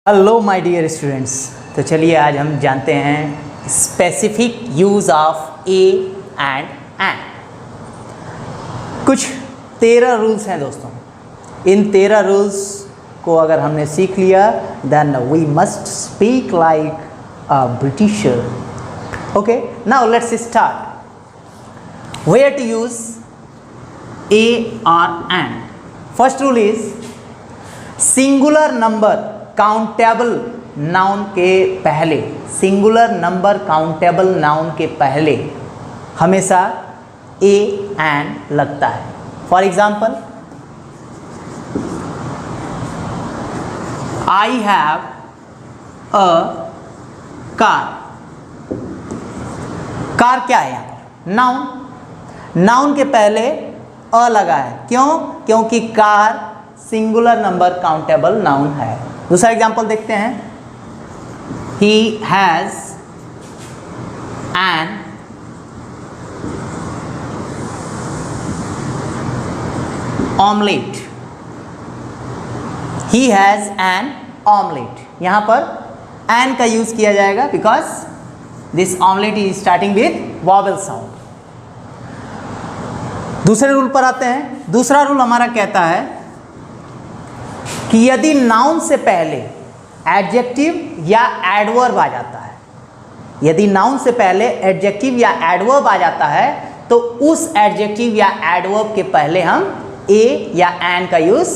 Hello my dear students. तो चलिए आज हम जानते हैं specific use of A and and. कुछ 13 रूल्स हैं दोस्तों। इन 13 रूल्स को अगर हमने सीख लिया then we must speak like a Britisher. Okay, now let's start. Where to use a और an. First rule is singular number countable noun के पहले, सिंगुलर नंबर काउंटेबल नाउन के पहले हमेशा ए एंड लगता है। For example, I have a car. Car क्या है यहाँ पर? नाउन। नाउन के पहले अ लगा है। क्यों? क्योंकि car singular number countable noun है। दूसरा एग्जाम्पल देखते हैं। He has an omelette. He has an omelette. यहां पर एन का यूज किया जाएगा because this omelette is starting with vowel sound. दूसरे रूल पर आते हैं। दूसरा रूल हमारा कहता है कि यदि नाउन से पहले एडजेक्टिव या एडवर्ब आ जाता है, यदि नाउन से पहले एडजेक्टिव या एडवर्ब आ जाता है तो उस एडजेक्टिव या एडवर्ब के पहले हम ए या एन का यूज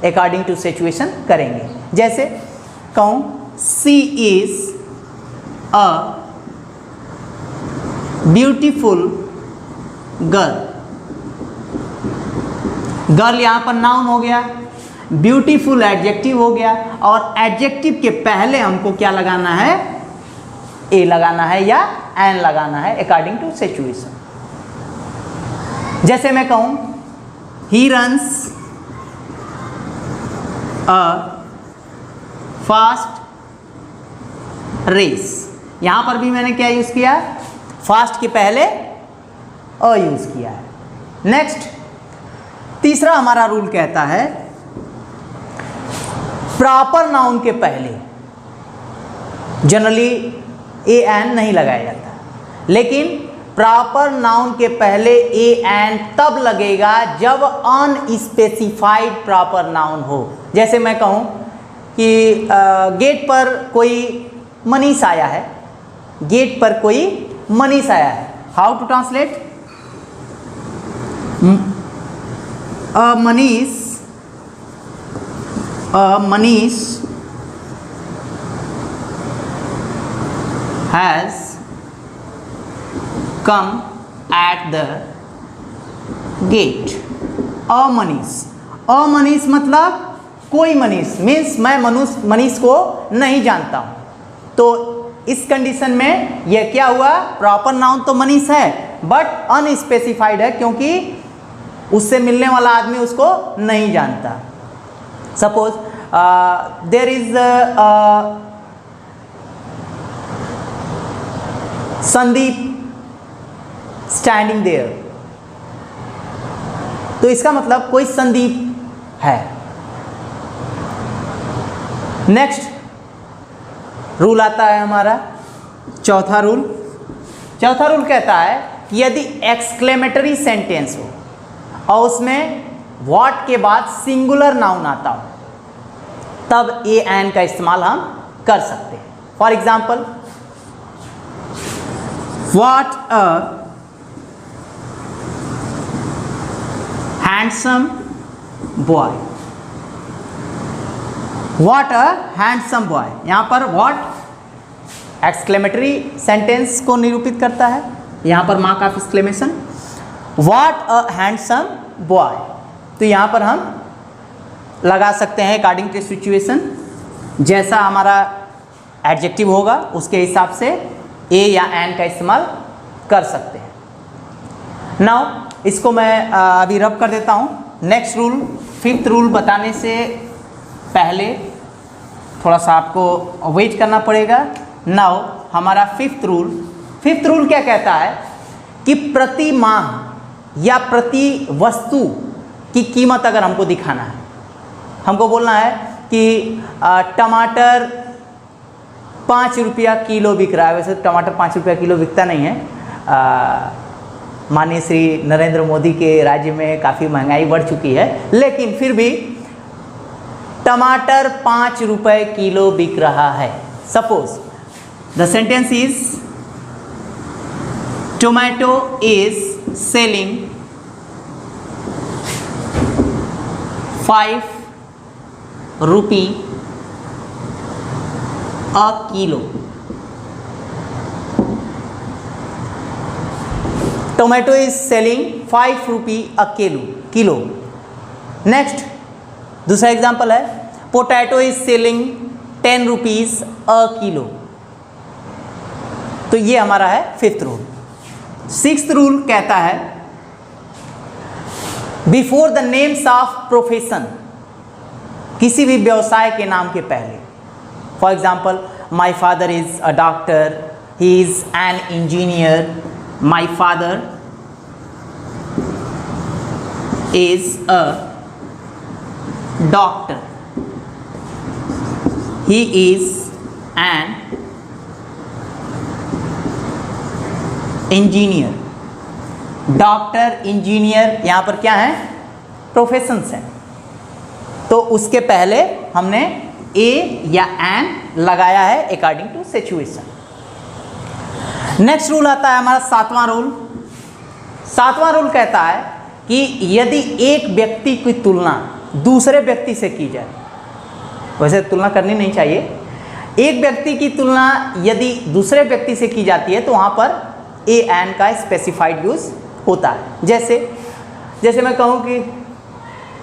अकॉर्डिंग टू सिचुएशन करेंगे। जैसे कहूं she is a beautiful girl. Girl यहां पर नाउन हो गया, ब्यूटीफुल एडजेक्टिव हो गया, और एडजेक्टिव के पहले हमको क्या लगाना है? ए लगाना है या एन लगाना है अकॉर्डिंग टू सिचुएशन। जैसे मैं कहूं he runs a fast race. यहां पर भी मैंने क्या यूज किया? फास्ट के पहले अ यूज किया है। नेक्स्ट, तीसरा हमारा रूल कहता है प्रॉपर नाउन के पहले जनरली ए एन नहीं लगाया जाता, लेकिन प्रॉपर नाउन के पहले ए एन तब लगेगा जब अनस्पेसिफाइड प्रॉपर नाउन हो। जैसे मैं कहूं कि गेट पर कोई मनीष आया है। गेट पर कोई मनीष आया है। How to translate? Manish has come at the gate. अमनीष मतलब कोई मनीष, मीन्स मैं मनीष को नहीं जानता हूं। तो इस कंडीशन में यह क्या हुआ? प्रॉपर नाउन तो मनीष है बट अनस्पेसिफाइड है, क्योंकि उससे मिलने वाला आदमी उसको नहीं जानता। Suppose there is Sandeep standing there, तो इसका मतलब कोई संदीप है। नेक्स्ट रूल आता है हमारा चौथा रूल। चौथा रूल कहता है कि यदि एक्सक्लेमेटरी सेंटेंस हो और उसमें व्हाट के बाद सिंगुलर नाउन आता हो तब ए एन का इस्तेमाल हम कर सकते हैं। For example, what a handsome boy. What a handsome boy, यहां पर व्हाट एक्सक्लेमेटरी सेंटेंस को निरूपित करता है। यहां पर mark of exclamation, what a handsome boy. तो यहां पर हम लगा सकते हैं अकॉर्डिंग टू सिचुएशन। जैसा हमारा एडजेक्टिव होगा उसके हिसाब से ए या एन का इस्तेमाल कर सकते हैं। नाउ इसको मैं अभी रब कर देता हूं। नेक्स्ट रूल, फिफ्थ रूल बताने से पहले थोड़ा सा आपको वेट करना पड़ेगा। नाउ हमारा फिफ्थ रूल क्या कहता है कि प्रति माह या प्रति वस्तु की कीमत अगर हमको दिखाना है, हमको बोलना है कि टमाटर 5 रुपया किलो बिक रहा है। वैसे टमाटर 5 रुपया किलो बिकता नहीं है, माननीय श्री नरेंद्र मोदी के राज्य में काफ़ी महंगाई बढ़ चुकी है, लेकिन फिर भी टमाटर 5 रुपये किलो बिक रहा है। Suppose the sentence is tomato is selling 5 rupee a kilo. Tomato is selling 5 rupee a kilo. Next दूसरा एग्जांपल है potato is selling 10 rupees a kilo. तो ये हमारा है 5th रूल। 6th रूल कहता है before the names of profession, किसी भी व्यवसाय के नाम के पहले। For example my father is a doctor, he is an engineer, my father is a doctor, he is an engineer. Doctor, engineer यहाँ पर क्या है? प्रोफेशंस हैं। तो उसके पहले हमने ए या एन लगाया है according to situation. Next rule आता है हमारा 7वां रूल। 7वां रूल कहता है कि यदि एक व्यक्ति की तुलना दूसरे व्यक्ति से की जाए, वैसे तुलना करनी नहीं चाहिए, एक व्यक्ति की तुलना यदि दूसरे व्यक्ति से की जाती है तो वहाँ पर ए एन का स्पेसिफाइड यूज होता है। जैसे मैं कहूँ कि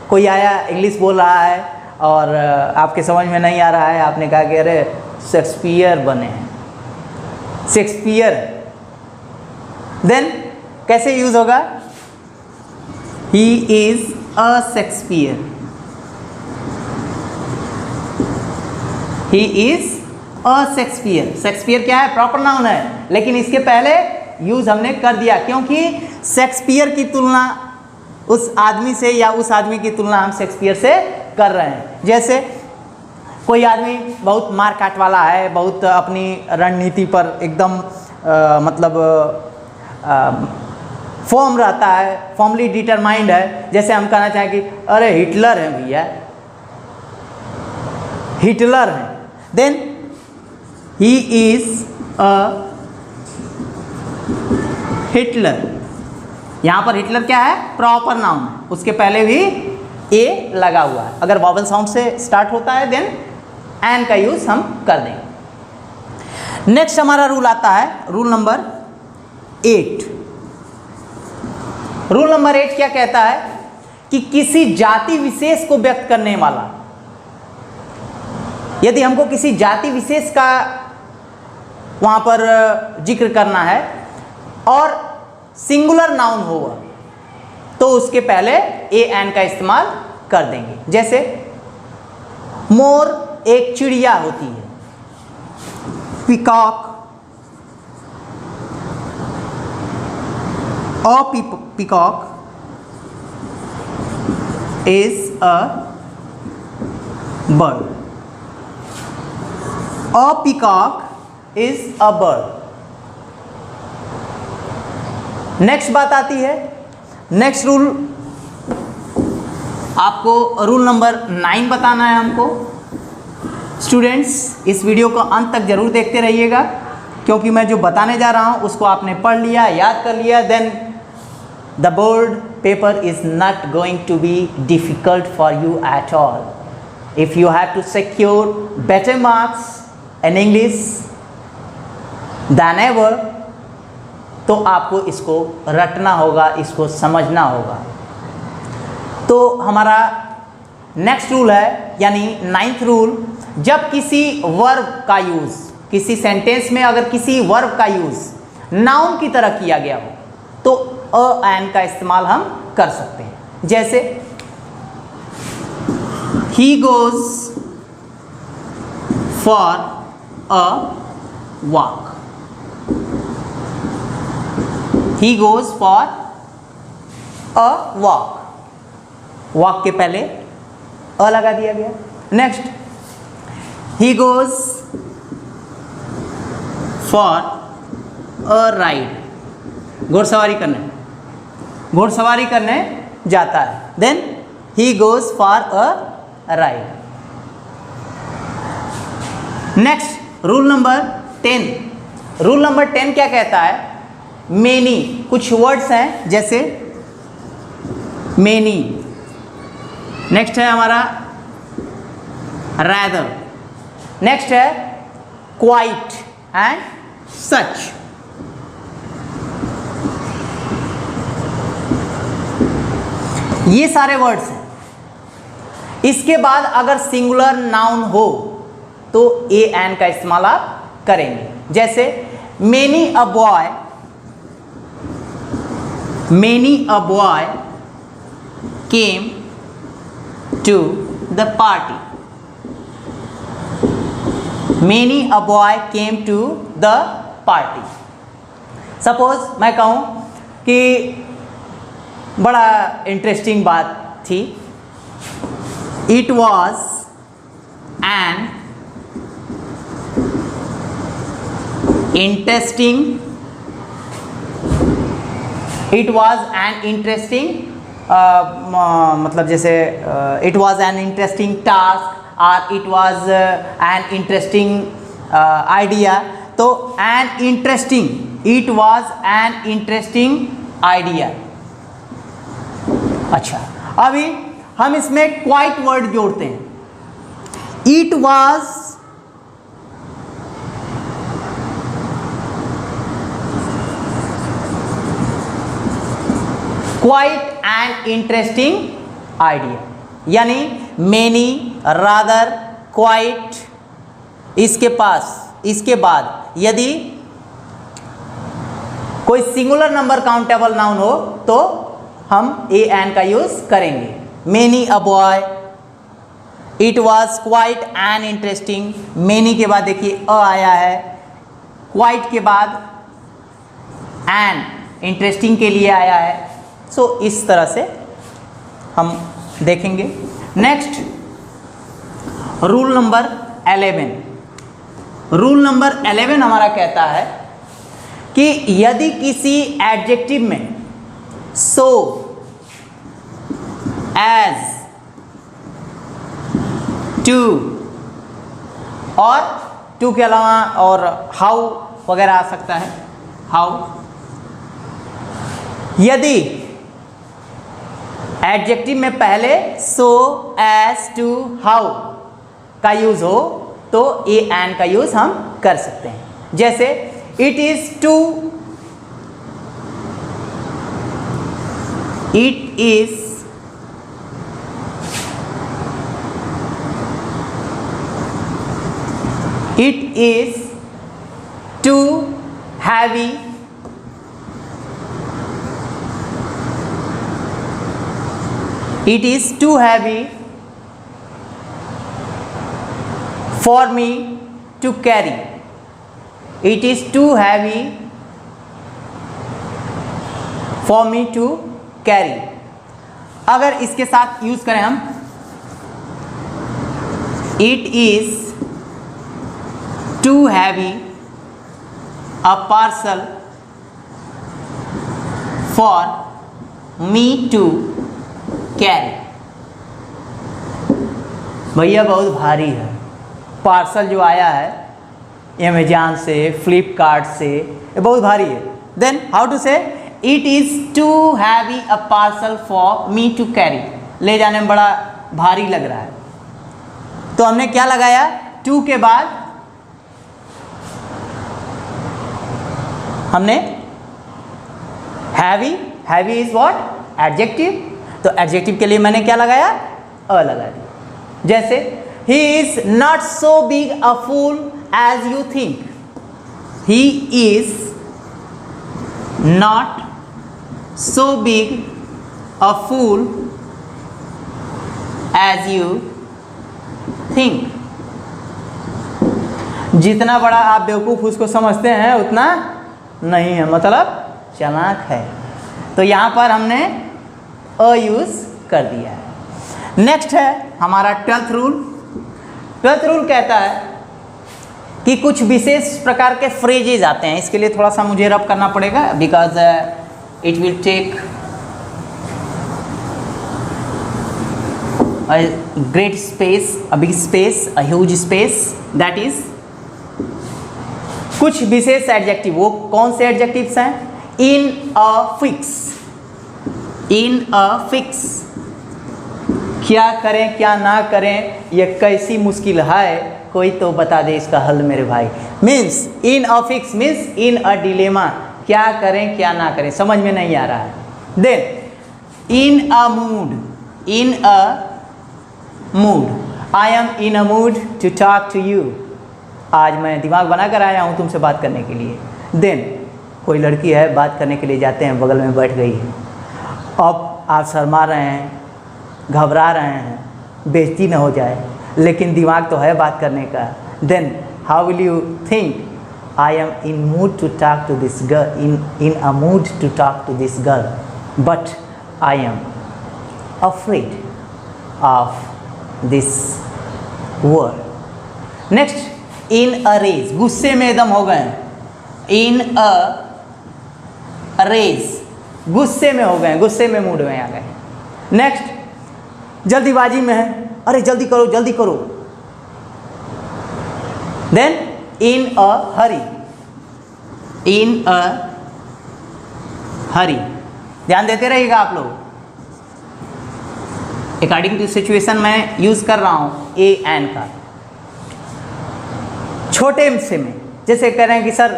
कोई आया इंग्लिश बोल रहा है और आपके समझ में नहीं आ रहा है, आपने कहा कि अरे शेक्सपियर बने हैं, शेक्सपियर, देन कैसे यूज होगा? ही is a Shakespeare, he is a Shakespeare. Shakespeare क्या है? प्रॉपर नाउन है, लेकिन इसके पहले यूज हमने कर दिया क्योंकि शेक्सपियर की तुलना उस आदमी से या उस आदमी की तुलना हम शेक्सपियर से कर रहे हैं। जैसे कोई आदमी बहुत मार काट वाला है, बहुत अपनी रणनीति पर एकदम फॉर्म रहता है, फॉर्मली डिटरमाइंड है। जैसे हम कहना चाहें कि अरे हिटलर है भैया, हिटलर है, then he is a Hitler. यहाँ पर हिटलर क्या है? प्रॉपर नाउन है, उसके पहले भी ए लगा हुआ है। अगर वॉवल साउंड से स्टार्ट होता है देन एन का यूज हम कर देंगे। नेक्स्ट हमारा रूल आता है रूल नंबर 8। रूल नंबर 8 क्या कहता है कि किसी जाति विशेष को व्यक्त करने वाला, यदि हमको किसी जाति विशेष का वहां पर जिक्र करना है और सिंगुलर नाउन होगा तो उसके पहले ए एन का इस्तेमाल कर देंगे। जैसे मोर एक चिड़िया होती है, peacock a peacock is a bird, a peacock is a bird. Next बात आती है, नेक्स्ट रूल आपको रूल नंबर 9 बताना है हमको। स्टूडेंट्स इस वीडियो को अंत तक जरूर देखते रहिएगा क्योंकि मैं जो बताने जा रहा हूँ उसको आपने पढ़ लिया, याद कर लिया, then the board paper is not going to be difficult for you at all. If you have to secure better marks in English than ever, तो आपको इसको रटना होगा, इसको समझना होगा। तो हमारा नेक्स्ट रूल है यानी 9th रूल, जब किसी वर्ब का यूज, किसी सेंटेंस में अगर किसी वर्ब का यूज नाउन की तरह किया गया हो तो अ एन का इस्तेमाल हम कर सकते हैं। जैसे he goes for a walk, he goes for a walk, walk के पहले अ लगा दिया गया। Next, he goes for a ride, घोड़सवारी करने जाता है। Then he goes for a ride. Next, rule number 10। Rule number 10 क्या कहता है? मेनी, कुछ वर्ड्स हैं जैसे मेनी। नेक्स्ट है हमारा रैदर। नेक्स्ट है क्वाइट एंड सच। ये सारे वर्ड्स हैं। इसके बाद अगर सिंगुलर नाउन हो तो ए एन का इस्तेमाल आप करेंगे। जैसे many a boy, many a boy came to the party. Many a boy came to the party. Suppose मैं कहूं कि बड़ा इंटरेस्टिंग बात थी। It was an interesting, it was an interesting, मतलब जैसे it was an interesting task और it was an interesting idea. तो an interesting, it was an interesting idea. अच्छा, अभी हम इसमें क्वाइट वर्ड जोड़ते हैं। It was quite N interesting idea, यानी मेनी, रादर, क्वाइट, इसके बाद यदि कोई सिंगुलर नंबर काउंटेबल नाउन हो तो हम ए एन का यूज करेंगे। Many a boy, it was quite an interesting. Many के बाद देखिए अ आया है, क्वाइट के बाद एन इंटरेस्टिंग के लिए आया है। सो इस तरह से हम देखेंगे। Next, rule number 11। Rule number 11 हमारा कहता है कि यदि किसी एडजेक्टिव में सो, एज, टू और टू के अलावा और हाउ वगैरह आ सकता है। हाउ, यदि एडजेक्टिव में पहले सो, एज, टू, हाउ का यूज हो तो ए एन का यूज हम कर सकते हैं। जैसे it is too, it is too heavy, it is too heavy for me to carry. It is too heavy for me to carry. अगर इसके साथ यूज करें हम, it is too heavy a parcel for me to carry. भैया बहुत भारी है, parcel जो आया है अमेजॉन से, फ्लिपकार्ट से, ये बहुत भारी है। Then how to say, it is too heavy a parcel for me to carry. ले जाने में बड़ा भारी लग रहा है। तो हमने क्या लगाया? टू के बाद हमने heavy, heavy is what? Adjective. तो एडजेक्टिव के लिए मैंने क्या लगाया? अ लगा दिया। जैसे he is not so big a fool as you think. He is not so big a fool as you think. जितना बड़ा आप बेवकूफ उसको समझते हैं उतना नहीं है, मतलब चालाक है। तो यहां पर हमने अ यूज कर दिया है। नेक्स्ट है हमारा 12th रूल। ट्वेल्थ रूल कहता है कि कुछ विशेष प्रकार के फ्रेजेज आते हैं। इसके लिए थोड़ा सा मुझे रब करना पड़ेगा, because it will take a great space, a big space, a huge space, that is कुछ विशेष एडजेक्टिव। वो कौन से एडजेक्टिव्स हैं? In a fix, in a fix. क्या करें क्या ना करें, ये कैसी मुश्किल है, कोई तो बता दे इसका हल मेरे भाई। Means in a fix means in a dilemma, क्या करें क्या ना करें, समझ में नहीं आ रहा है। Then in a mood, in a mood, I am in a mood to talk to you. आज मैं दिमाग बना कर आया हूँ तुमसे बात करने के लिए। देन कोई लड़की है, बात करने के लिए जाते हैं, बगल में बैठ गई है। अब आप शर्मा रहे हैं, घबरा रहे हैं, बेइज्जती न हो जाए, लेकिन दिमाग तो है बात करने का। Then how will you think, I am in mood to talk to this girl, in a mood to talk to this girl, but I am afraid of this word. Next in a rage, गुस्से में एकदम हो गए। इन a rage, गुस्से में हो गए, गुस्से में मूड में आ गए। नेक्स्ट जल्दीबाजी में है, अरे जल्दी करो जल्दी करो। देन इन अ हरी, इन अ हरी। ध्यान देते रहिएगा आप लोग, अकॉर्डिंग टू सिचुएशन मैं यूज कर रहा हूं ए एन का। छोटे से में, जैसे कह रहे हैं कि सर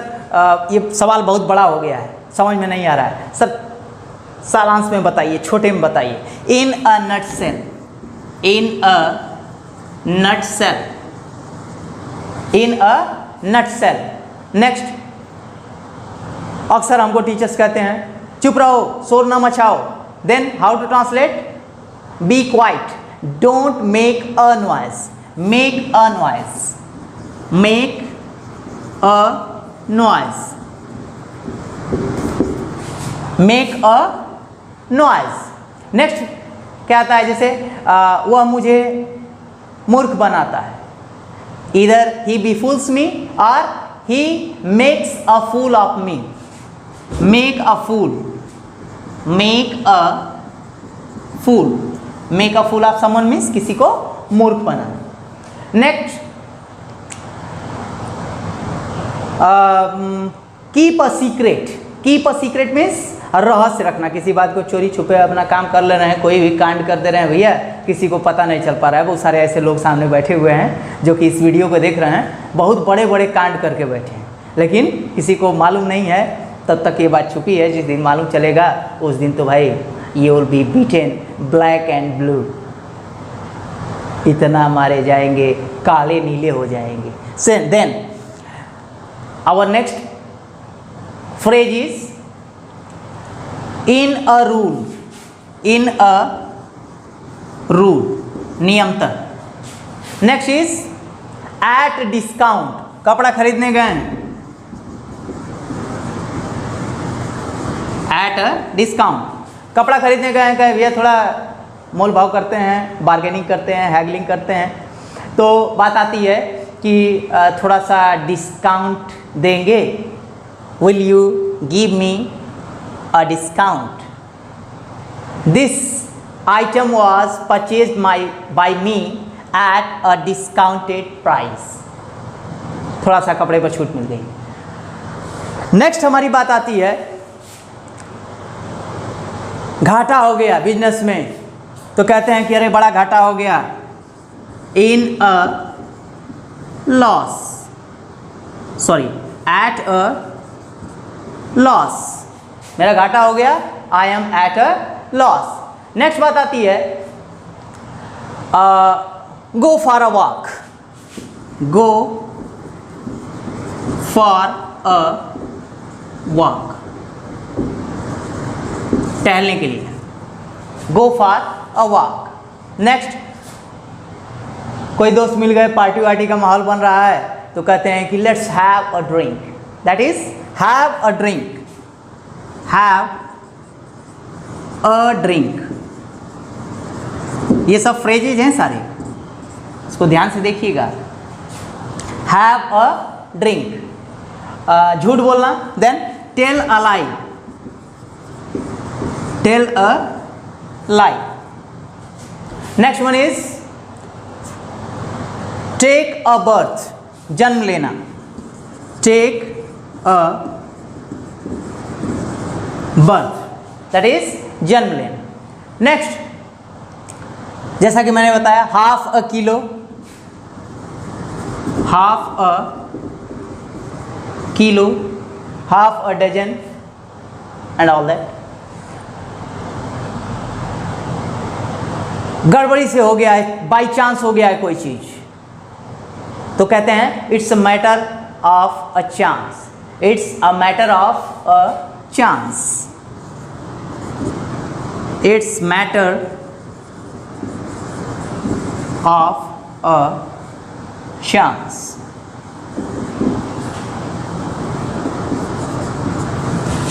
ये सवाल बहुत बड़ा हो गया है, समझ में नहीं आ रहा है, सर सारांश में बताइए, छोटे में बताइए। In a nutshell, in a nutshell, in a nutshell. Next, अक्सर हमको टीचर्स कहते हैं चुप रहो, शोर न मचाओ। Then how to translate? Be quiet, don't make a noise, make a noise, make a noise, make a noise. Next क्या आता है? जैसे वह मुझे मूर्ख बनाता है, इधर ही बेफूल्स मी और he makes a fool of me. Make a fool, make a fool, make a fool of someone means किसी को मूर्ख बनाना। Next keep a secret, keep a secret means रहस्य रखना, किसी बात को चोरी छुपे अपना काम कर ले रहे हैं, कोई भी कांड कर दे रहे हैं भैया, किसी को पता नहीं चल पा रहा है। बहुत सारे ऐसे लोग सामने बैठे हुए हैं जो कि इस वीडियो को देख रहे हैं, बहुत बड़े बड़े कांड करके बैठे हैं, लेकिन किसी को मालूम नहीं है, तब तक ये बात छुपी है। जिस दिन मालूम चलेगा उस दिन तो भाई you will be beaten black and blue, इतना मारे जाएंगे, काले नीले हो जाएंगे। Then our next phrase is in a rule, in a rule, नियमतः। नेक्स्ट इज एट डिस्काउंट, कपड़ा खरीदने गए एट अ डिस्काउंट, कपड़ा खरीदने गए हैं, कहे भैया थोड़ा मोल भाव करते हैं, बार्गेनिंग करते हैं, हैगलिंग करते हैं, तो बात आती है कि थोड़ा सा डिस्काउंट देंगे, will you give me a discount? This item was purchased by me at a discounted price. थोड़ा सा कपड़े पर छूट मिल गई। नेक्स्ट हमारी बात आती है, घाटा हो गया बिजनेस में, तो कहते हैं कि अरे बड़ा घाटा हो गया, in a loss, sorry at a loss, मेरा घाटा हो गया, I am at a loss. Next बात आती है go for a walk, go for a walk, टहलने के लिए, go for a walk. Next कोई दोस्त मिल गए, पार्टी वार्टी का माहौल बन रहा है, तो कहते हैं कि let's have a drink, that is have a drink, have a drink. ये सब फ्रेजेज हैं सारे। इसको ध्यान से देखिएगा। हैव अ ड्रिंक, झूठ बोलना। Then tell a lie, tell a lie. Next one is take a birth, जन्म लेना। Take a birth, that is जन्म लेना। नेक्स्ट, जैसा कि मैंने बताया, half a kilo, half a kilo, half a dozen and all that. गड़बड़ी से हो गया है, बाई चांस हो गया है कोई चीज, तो कहते हैं it's a matter of a chance, it's a matter of a chance, it's matter of a chance.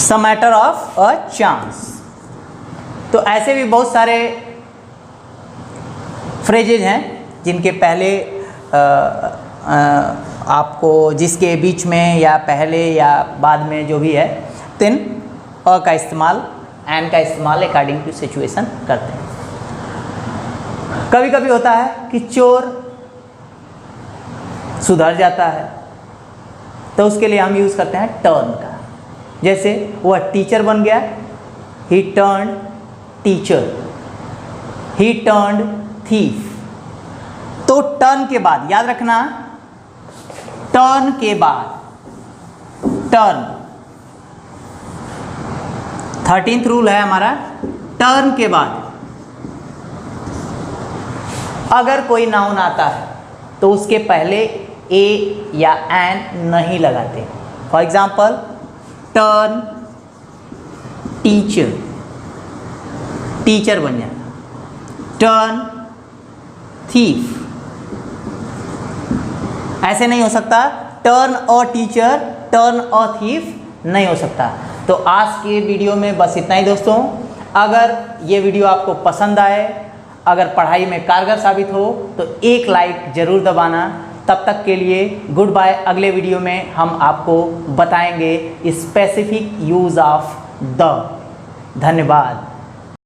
Some matter of a chance. तो ऐसे भी बहुत सारे फ्रेजेज हैं जिनके पहले आपको जिसके बीच में या पहले या बाद में जो भी है, तिन अ का इस्तेमाल, एन का इस्तेमाल अकॉर्डिंग टू सिचुएशन करते हैं। कभी कभी होता है कि चोर सुधर जाता है, तो उसके लिए हम यूज़ करते हैं टर्न का। जैसे वह टीचर बन गया, ही टर्न्ड टीचर, ही टर्न्ड थीफ। तो टर्न के बाद याद रखना, टर्न के बाद, टर्न 13th रूल है हमारा, टर्न के बाद अगर कोई नाउन आता है तो उसके पहले ए या एन नहीं लगाते। For example, turn teacher, teacher बन जाना। टर्न थीफ, ऐसे नहीं हो सकता। टर्न और टीचर, टर्न और थीफ नहीं हो सकता। तो आज के वीडियो में बस इतना ही दोस्तों। अगर ये वीडियो आपको पसंद आए, अगर पढ़ाई में कारगर साबित हो, तो एक लाइक ज़रूर दबाना। तब तक के लिए गुड बाय। अगले वीडियो में हम आपको बताएंगे स्पेसिफिक यूज़ ऑफ द। धन्यवाद।